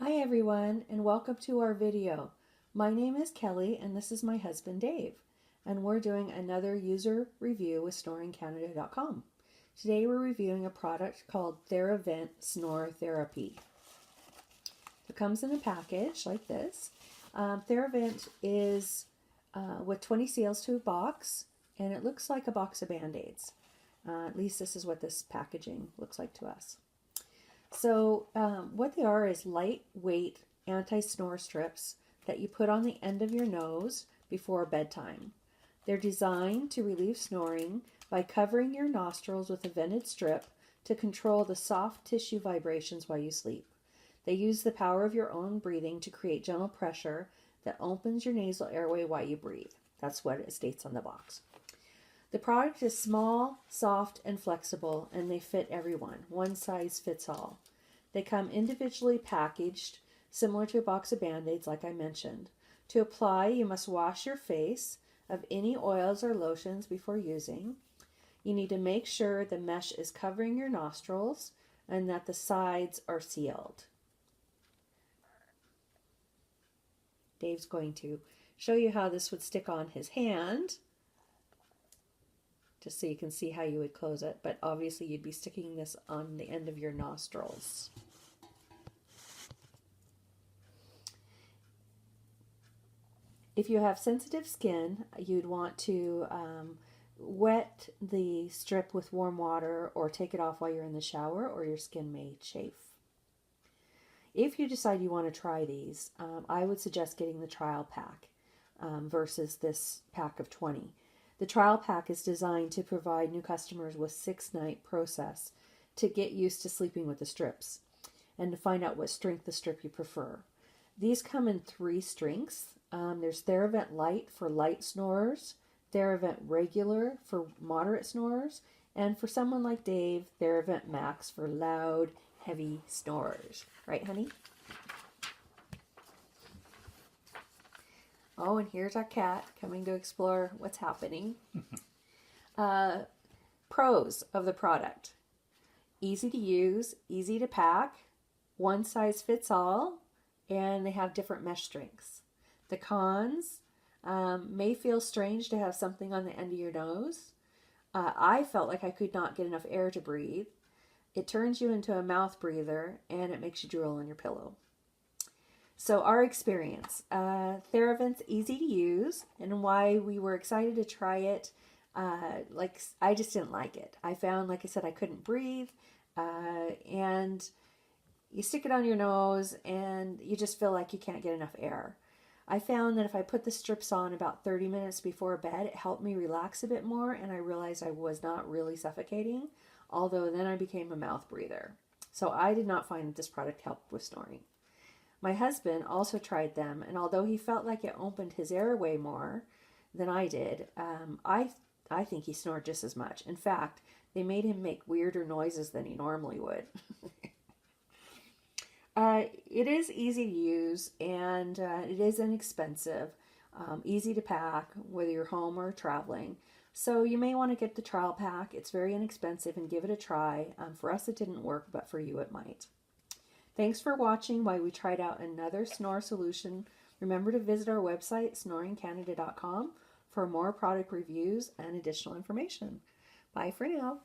Hi everyone, and welcome to our video. My name is Kelly and this is my husband Dave, and we're doing another user review with snoringcanada.com. Today we're reviewing a product called Theravent Snore Therapy. It comes in a package like this. Theravent is with 20 seals to a box, and it looks like a box of Band-Aids. At least this is what this packaging looks like to us. So what they are is lightweight anti-snore strips that you put on the end of your nose before bedtime. They're designed to relieve snoring by covering your nostrils with a vented strip to control the soft tissue vibrations while you sleep. They use the power of your own breathing to create gentle pressure that opens your nasal airway while you breathe. That's what it states on the box. The product is small, soft, and flexible, and they fit everyone. One size fits all. They come individually packaged, similar to a box of Band-Aids like I mentioned. To apply, you must wash your face of any oils or lotions before using. You need to make sure the mesh is covering your nostrils and that the sides are sealed. Dave's going to show you how this would stick on his hand, just so you can see how you would close it, but obviously you'd be sticking this on the end of your nostrils. If you have sensitive skin, you'd want to wet the strip with warm water or take it off while you're in the shower, or your skin may chafe. If you decide you want to try these, I would suggest getting the trial pack versus this pack of 20. The trial pack is designed to provide new customers with 6-night process to get used to sleeping with the strips and to find out what strength the strip you prefer. These come in 3 strengths. There's Theravent Light for light snorers, Theravent Regular for moderate snorers, and for someone like Dave, Theravent Max for loud, heavy snorers. Right, honey? Oh, and here's our cat coming to explore what's happening. Pros of the product. Easy to use, easy to pack, one size fits all, and they have different mesh strengths. The cons, may feel strange to have something on the end of your nose. I felt like I could not get enough air to breathe. It turns you into a mouth breather, and it makes you drool on your pillow. So our experience, Theravent's easy to use, and why we were excited to try it, I just didn't like it. I found, like I said, I couldn't breathe, and you stick it on your nose, and you just feel like you can't get enough air. I found that if I put the strips on about 30 minutes before bed, it helped me relax a bit more, and I realized I was not really suffocating, although then I became a mouth breather. So I did not find that this product helped with snoring. My husband also tried them, and although he felt like it opened his airway more than I did, I think he snored just as much. In fact, they made him make weirder noises than he normally would. It is easy to use, and it is inexpensive, easy to pack, whether you're home or traveling. So you may want to get the trial pack. It's very inexpensive, and give it a try. For us, it didn't work, but for you, it might. Thanks for watching while we tried out another snore solution. Remember to visit our website, snoringcanada.com, for more product reviews and additional information. Bye for now.